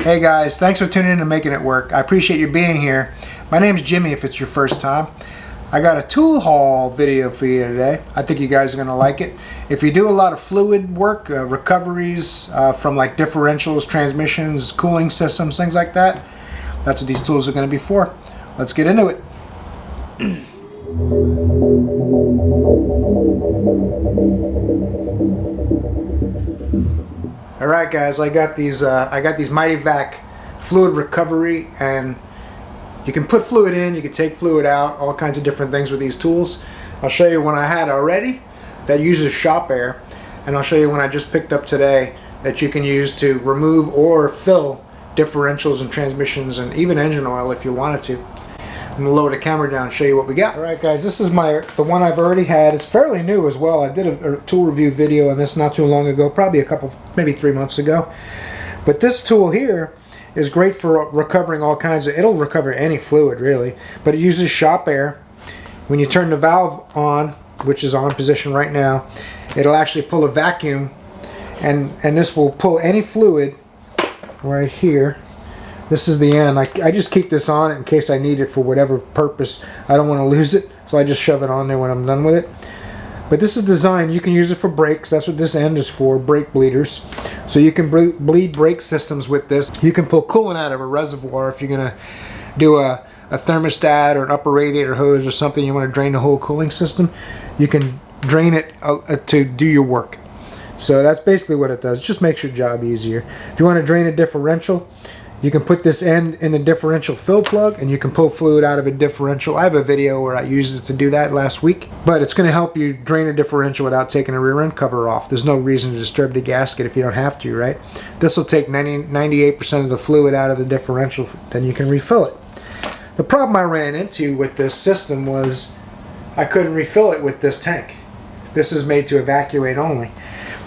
Hey guys, thanks for tuning in to Making It Work. I appreciate you being here. My name's Jimmy if it's your first time. I got a tool haul video for you today. I think you guys are going to like it. If you do a lot of fluid work, recoveries from like differentials, transmissions, cooling systems, things like that, that's what these tools are going to be for. Let's get into it. Alright guys, I got these MITYVAC fluid recovery, and you can put fluid in, you can take fluid out, all kinds of different things with these tools. I'll show you one I had already that uses shop air, and I'll show you one I just picked up today that you can use to remove or fill differentials and transmissions and even engine oil if you wanted to. I'm going to lower the camera down and show you what we got. Alright guys, this is the one I've already had. It's fairly new as well. I did a tool review video on this not too long ago, probably maybe 3 months ago. But this tool here is great for recovering all kinds of, it'll recover any fluid really, but it uses shop air. When you turn the valve on, which is on position right now, it'll actually pull a vacuum, and this will pull any fluid right here. This is the end. I just keep this on in case I need it for whatever purpose. I don't want to lose it, so I just shove it on there when I'm done with it. But this is designed, you can use it for brakes. That's what this end is for, brake bleeders. So you can bleed brake systems with this. You can pull coolant out of a reservoir if you're going to do a thermostat or an upper radiator hose or something. You want to drain the whole cooling system. You can drain it to do your work. So that's basically what it does. It just makes your job easier. If you want to drain a differential, you can put this end in a differential fill plug and you can pull fluid out of a differential. I have a video where I used it to do that last week. But it's going to help you drain a differential without taking a rear end cover off. There's no reason to disturb the gasket if you don't have to, right? This will take 98% of the fluid out of the differential, then you can refill it. The problem I ran into with this system was I couldn't refill it with this tank. This is made to evacuate only.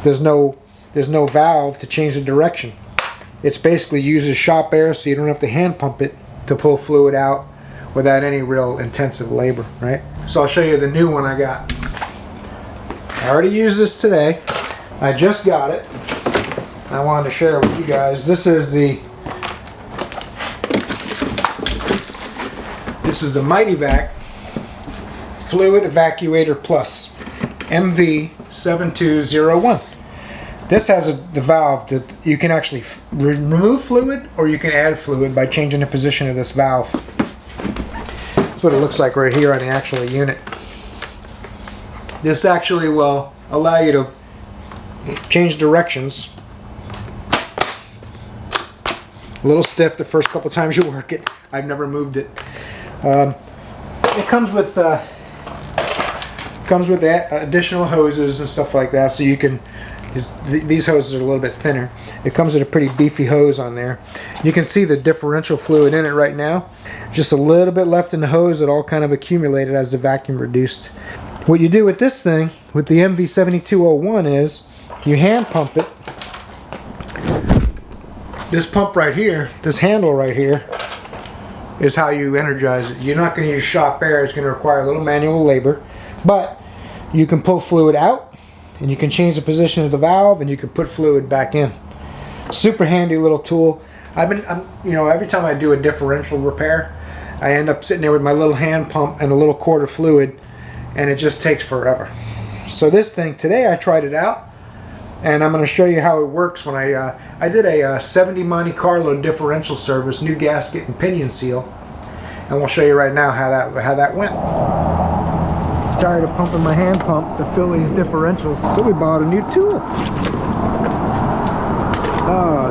There's no valve to change the direction. It's basically uses shop air, so you don't have to hand pump it to pull fluid out without any real intensive labor, right? So I'll show you the new one I got. I already used this today. I just got it. I wanted to share it with you guys. This is the MITYVAC Fluid Evacuator Plus MV7201. This has the valve that you can actually remove fluid or you can add fluid by changing the position of this valve. That's what it looks like right here on the actual unit. This actually will allow you to change directions. A little stiff the first couple times you work it. I've never moved it. It comes with additional hoses and stuff like that, so you can. These hoses are a little bit thinner. It comes with a pretty beefy hose on there. You can see the differential fluid in it right now. Just a little bit left in the hose. It all kind of accumulated as the vacuum reduced. What you do with this thing, with the MV7201, is you hand pump it. This pump right here, this handle right here, is how you energize it. You're not going to use shop air. It's going to require a little manual labor. But you can pull fluid out, and you can change the position of the valve, and you can put fluid back in. Super handy little tool. Every time I do a differential repair, I end up sitting there with my little hand pump and a little quart of fluid, and it just takes forever. So this thing today, I tried it out, and I'm going to show you how it works. When I did a 70 Monte Carlo differential service, new gasket and pinion seal, and we'll show you right now how that went. Tired of pumping my hand pump to fill these differentials, so we bought a new tool.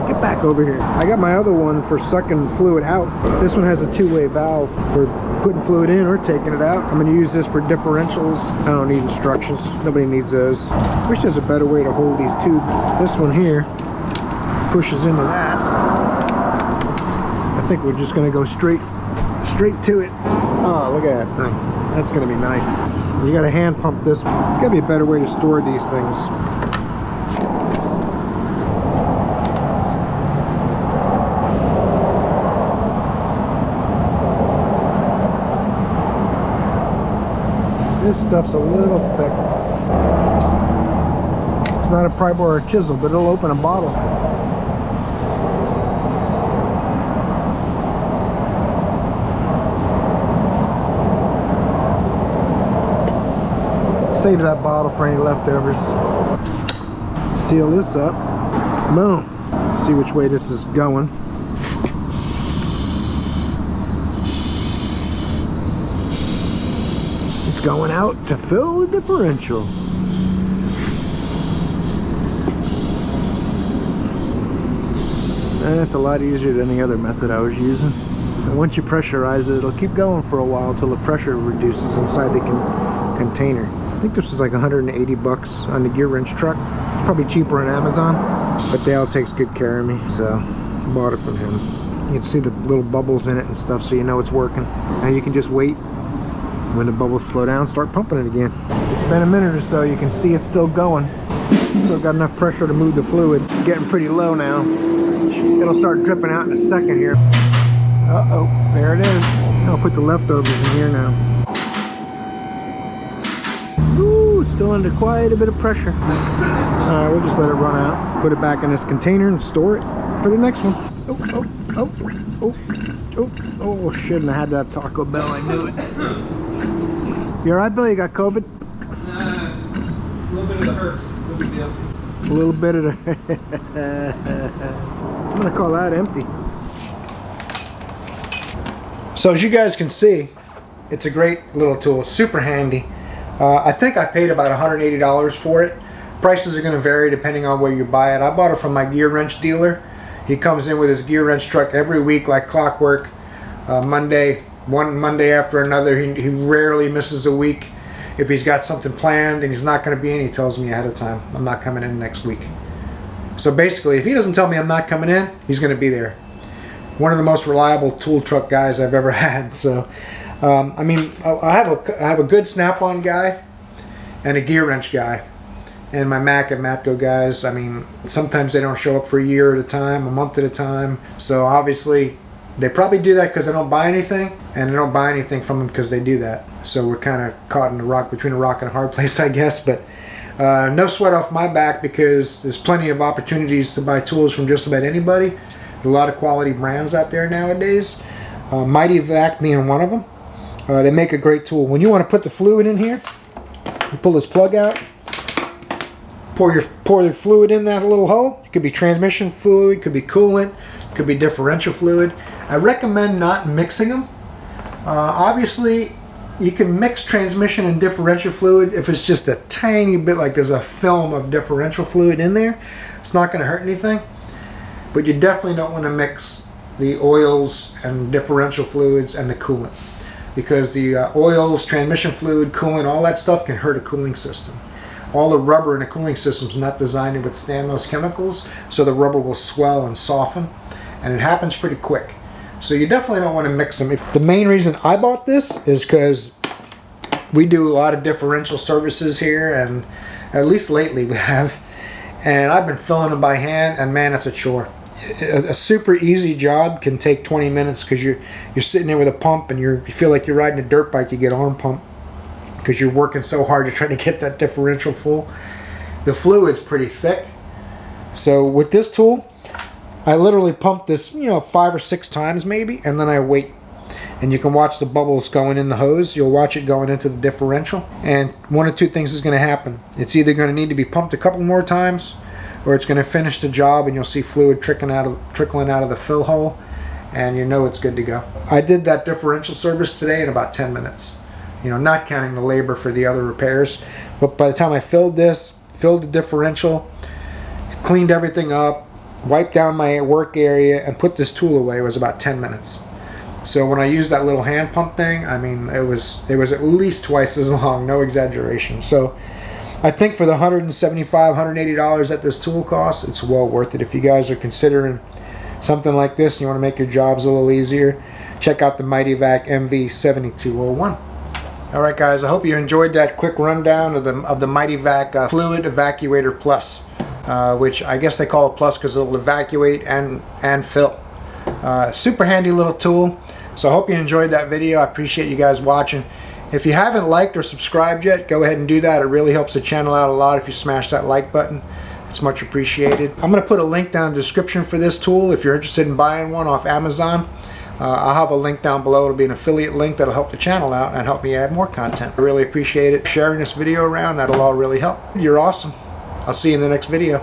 Get back over here. I got my other one for sucking fluid out. This one has a two-way valve for putting fluid in or taking it out. I'm going to use this for differentials. I don't need instructions. Nobody needs those. Wish there's a better way to hold these tubes. This one here pushes into that. I think we're just going to go straight to it. Oh, look at that thing. That's going to be nice. You got to hand pump this. There's got to be a better way to store these things. This stuff's a little thick. It's not a pry bar or chisel, but it'll open a bottle. Save that bottle for any leftovers. Seal this up. Boom. See which way this is going. It's going out to fill the differential. And it's a lot easier than the other method I was using. And once you pressurize it, it'll keep going for a while until the pressure reduces inside the container. I think this was like 180 bucks on the gear wrench truck. It's probably cheaper on Amazon, but Dale takes good care of me, so I bought it from him. You can see the little bubbles in it and stuff, so you know it's working. And you can just wait. When the bubbles slow down, start pumping it again. It's been a minute or so, you can see it's still going. Still got enough pressure to move the fluid. Getting pretty low now. It'll start dripping out in a second here. Uh-oh, there it is. I'll put the leftovers in here now. Ooh, it's still under quite a bit of pressure. Alright, we'll just let it run out. Put it back in this container and store it for the next one. Oh, shouldn't have had that Taco Bell, I knew it. You alright, Bill? You got COVID? A little bit of the hurts. No big deal. A little bit of the... I'm going to call that empty. So as you guys can see, it's a great little tool. Super handy. I think I paid about $180 for it. Prices are going to vary depending on where you buy it. I bought it from my gear wrench dealer. He comes in with his gear wrench truck every week like clockwork. One Monday after another. He rarely misses a week. If he's got something planned and he's not going to be in, he tells me ahead of time, I'm not coming in next week. So basically, if he doesn't tell me I'm not coming in, he's going to be there. One of the most reliable tool truck guys I've ever had. So, I mean, I have a good Snap-on guy and a gear wrench guy. And my Mac and Matco guys, I mean, sometimes they don't show up for a year at a time, a month at a time. So obviously, they probably do that because they don't buy anything, and they don't buy anything from them because they do that. So we're kind of caught in between a rock and a hard place, I guess. But no sweat off my back because there's plenty of opportunities to buy tools from just about anybody. There's a lot of quality brands out there nowadays. MITYVAC being one of them. They make a great tool. When you want to put the fluid in here, you pull this plug out. Pour your fluid in that little hole. It could be transmission fluid, could be coolant, could be differential fluid. I recommend not mixing them. Obviously, you can mix transmission and differential fluid if it's just a tiny bit, like there's a film of differential fluid in there. It's not going to hurt anything. But you definitely don't want to mix the oils and differential fluids and the coolant. Because the oils, transmission fluid, coolant, all that stuff can hurt a cooling system. All the rubber in a cooling system is not designed to withstand those chemicals, so the rubber will swell and soften, and it happens pretty quick. So you definitely don't want to mix them. The main reason I bought this is because we do a lot of differential services here, and at least lately we have, and I've been filling them by hand, and man, it's a chore. A super easy job can take 20 minutes because you're sitting there with a pump and you feel like you're riding a dirt bike. You get arm pump because you're working so hard to try to get that differential full. The fluid's pretty thick. So with this tool, I literally pump this, 5 or 6 times maybe, and then I wait. And you can watch the bubbles going in the hose. You'll watch it going into the differential. And one of two things is going to happen. It's either going to need to be pumped a couple more times, or it's going to finish the job and you'll see fluid trickling out of the fill hole, and you know it's good to go. I did that differential service today in about 10 minutes. Not counting the labor for the other repairs. But by the time I filled the differential, cleaned everything up, wiped down my work area, and put this tool away, it was about 10 minutes. So when I used that little hand pump thing, I mean, it was at least twice as long, no exaggeration. So I think for the $175, $180 that this tool costs, it's well worth it. If you guys are considering something like this and you want to make your jobs a little easier, check out the MITYVAC MV7201. Alright guys, I hope you enjoyed that quick rundown of the MITYVAC Fluid Evacuator Plus, which I guess they call it Plus because it'll evacuate and fill. Super handy little tool. So I hope you enjoyed that video. I appreciate you guys watching. If you haven't liked or subscribed yet, go ahead and do that. It really helps the channel out a lot if you smash that like button. It's much appreciated. I'm going to put a link down in the description for this tool if you're interested in buying one off Amazon. I'll have a link down below. It'll be an affiliate link that'll help the channel out and help me add more content. I really appreciate it. Sharing this video around, that'll all really help. You're awesome. I'll see you in the next video.